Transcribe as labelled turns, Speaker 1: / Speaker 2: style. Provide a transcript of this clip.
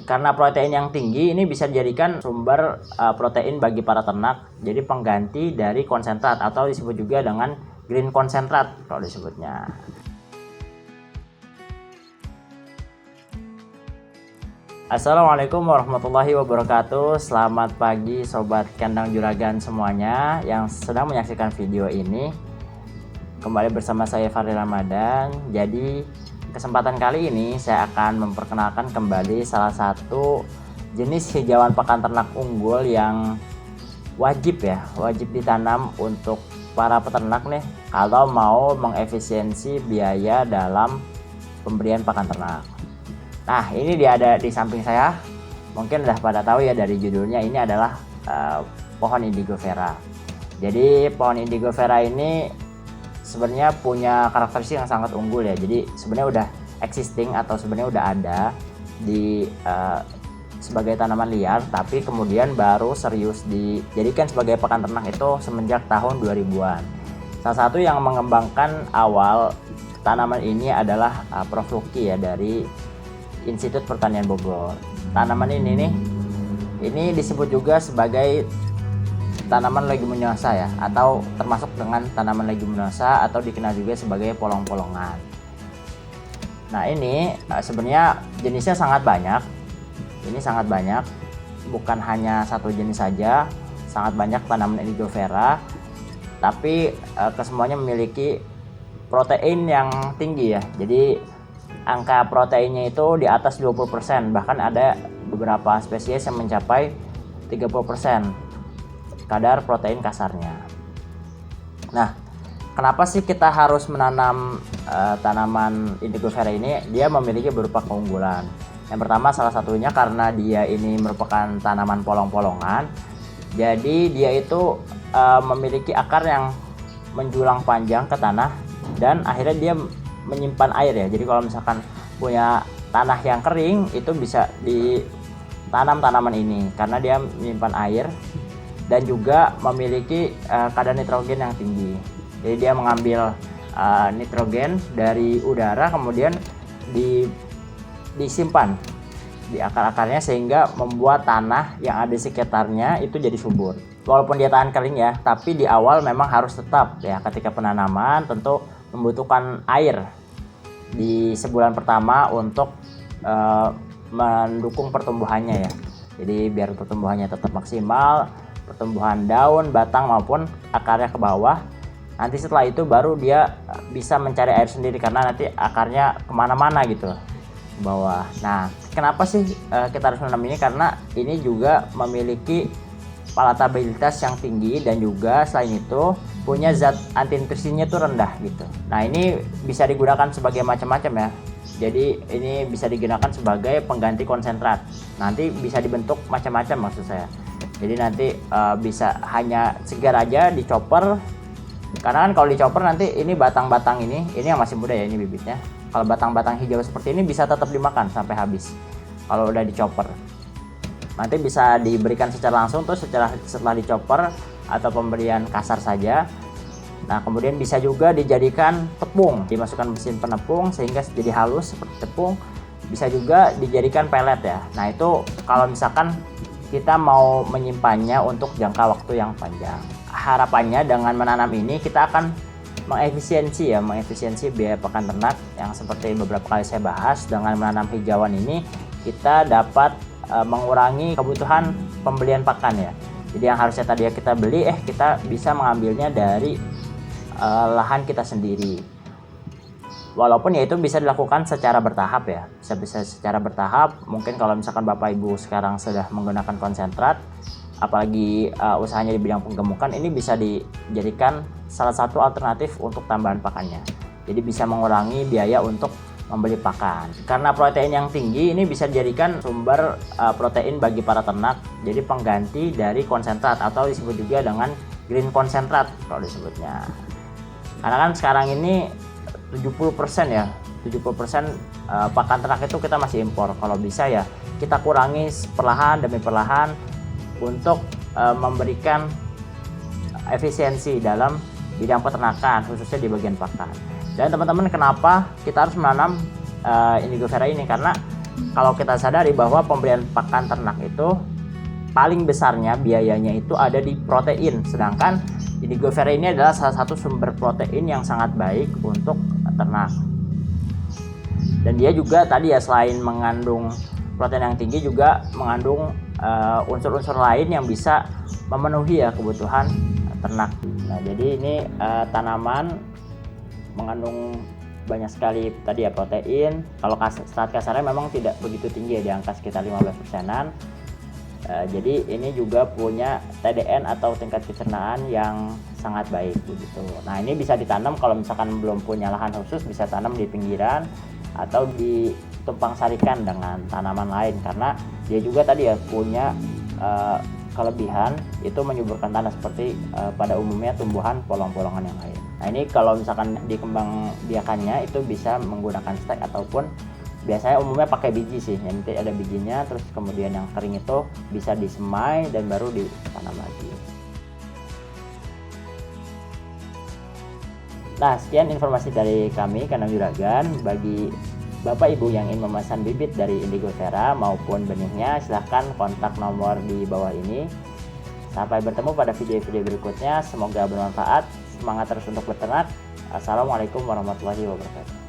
Speaker 1: Karena protein yang tinggi ini bisa dijadikan sumber protein bagi para ternak, jadi pengganti dari konsentrat atau disebut juga dengan green konsentrat kalau disebutnya. Assalamualaikum warahmatullahi wabarakatuh. Selamat pagi sobat kandang juragan semuanya yang sedang menyaksikan video ini. Kembali bersama saya Fahri Ramadan. Jadi kesempatan kali ini saya akan memperkenalkan kembali salah satu jenis hijauan pakan ternak unggul yang wajib ditanam untuk para peternak nih kalau mau mengefisiensi biaya dalam pemberian pakan ternak. Nah, ini dia ada di samping saya. Mungkin udah pada tahu ya dari judulnya, ini adalah pohon indigo vera. Jadi pohon indigo vera ini sebenarnya punya karakteristik yang sangat unggul ya. Jadi sebenarnya udah existing atau sebenarnya udah ada di sebagai tanaman liar, tapi kemudian baru serius dijadikan sebagai pakan ternak itu semenjak tahun 2000-an. Salah satu yang mengembangkan awal tanaman ini adalah Prof. Lucky ya dari Institut Pertanian Bogor. Tanaman ini disebut juga sebagai tanaman leguminosa ya, atau termasuk dengan tanaman leguminosa atau dikenal juga sebagai polong-polongan. Nah, ini sebenarnya jenisnya sangat banyak. Ini sangat banyak, bukan hanya satu jenis saja, sangat banyak tanaman indigo vera, tapi kesemuanya memiliki protein yang tinggi ya. Jadi angka proteinnya itu di atas 20%, bahkan ada beberapa spesies yang mencapai 30% kadar protein kasarnya. Nah, kenapa sih kita harus menanam tanaman indigo vera ini? Dia memiliki beberapa keunggulan. Yang pertama, salah satunya karena dia ini merupakan tanaman polong-polongan. Jadi dia itu memiliki akar yang menjulang panjang ke tanah dan akhirnya dia menyimpan air ya. Jadi kalau misalkan punya tanah yang kering, itu bisa ditanam tanaman ini karena dia menyimpan air dan juga memiliki kadar nitrogen yang tinggi. Jadi dia mengambil nitrogen dari udara kemudian disimpan di akar-akarnya sehingga membuat tanah yang ada di sekitarnya itu jadi subur. Walaupun dia tahan kering ya, tapi di awal memang harus tetap ya, ketika penanaman tentu membutuhkan air di sebulan pertama untuk mendukung pertumbuhannya ya. Jadi biar pertumbuhannya tetap maksimal, pertumbuhan daun, batang maupun akarnya ke bawah. Nanti setelah itu baru dia bisa mencari air sendiri karena nanti akarnya kemana-mana gitu ke bawah. Nah, kenapa sih kita harus menanam ini? Karena ini juga memiliki palatabilitas yang tinggi dan juga selain itu punya zat anti nutrisinya tuh rendah gitu. Nah, ini bisa digunakan sebagai macam-macam ya. Jadi ini bisa digunakan sebagai pengganti konsentrat. Nanti bisa dibentuk macam-macam maksud saya. Jadi nanti bisa hanya segar aja dicopper. Karena kan kalau dicopper nanti ini batang-batang ini yang masih muda ya, ini bibitnya. Kalau batang-batang hijau seperti ini bisa tetap dimakan sampai habis. Kalau udah dicopper. Nanti bisa diberikan secara langsung terus setelah dicopper atau pemberian kasar saja. Nah, kemudian bisa juga dijadikan tepung, dimasukkan mesin penepung sehingga jadi halus seperti tepung. Bisa juga dijadikan pelet ya. Nah, itu kalau misalkan kita mau menyimpannya untuk jangka waktu yang panjang. Harapannya dengan menanam ini kita akan mengefisiensi biaya pakan ternak yang seperti beberapa kali saya bahas. Dengan menanam hijauan ini kita dapat mengurangi kebutuhan pembelian pakan ya. Jadi yang harusnya tadi kita beli kita bisa mengambilnya dari lahan kita sendiri. Walaupun ya itu bisa dilakukan secara bertahap ya. Bisa secara bertahap. Mungkin kalau misalkan Bapak Ibu sekarang sudah menggunakan konsentrat, apalagi usahanya di bidang penggemukan, ini bisa dijadikan salah satu alternatif untuk tambahan pakannya. Jadi bisa mengurangi biaya untuk membeli pakan. Karena protein yang tinggi ini bisa dijadikan sumber protein bagi para ternak, jadi pengganti dari konsentrat atau disebut juga dengan green konsentrat kalau disebutnya. Karena kan sekarang ini 70% ya, 70% pakan ternak itu kita masih impor. Kalau bisa ya kita kurangi perlahan demi perlahan untuk memberikan efisiensi dalam bidang peternakan, khususnya di bagian pakan. Dan teman-teman, kenapa kita harus menanam indigo vera ini? Karena kalau kita sadari bahwa pemberian pakan ternak itu paling besarnya biayanya itu ada di protein, sedangkan Indigofera ini adalah salah satu sumber protein yang sangat baik untuk ternak. Dan dia juga tadi ya, selain mengandung protein yang tinggi, juga mengandung unsur-unsur lain yang bisa memenuhi ya kebutuhan ternak. Nah, jadi ini tanaman mengandung banyak sekali tadi ya protein. Kalau stat kasarnya memang tidak begitu tinggi ya, di angka sekitar 15%-an. Jadi ini juga punya TDN atau tingkat pencernaan yang sangat baik begitu. Nah, ini bisa ditanam kalau misalkan belum punya lahan khusus, bisa tanam di pinggiran atau ditumpang sarikan dengan tanaman lain, karena dia juga tadi ya punya kelebihan itu menyuburkan tanah seperti pada umumnya tumbuhan polong-polongan yang lain. Nah, ini kalau misalkan dikembang biakannya itu bisa menggunakan stek ataupun biasanya umumnya pakai biji sih, nanti ada bijinya, terus kemudian yang kering itu bisa disemai dan baru ditanam lagi. Nah, sekian informasi dari kami Kandang Juragan. Bagi Bapak Ibu yang ingin memesan bibit dari Indigofera maupun benihnya, silahkan kontak nomor di bawah ini. Sampai bertemu pada video-video berikutnya, semoga bermanfaat. Semangat terus untuk beternak. Assalamualaikum warahmatullahi wabarakatuh.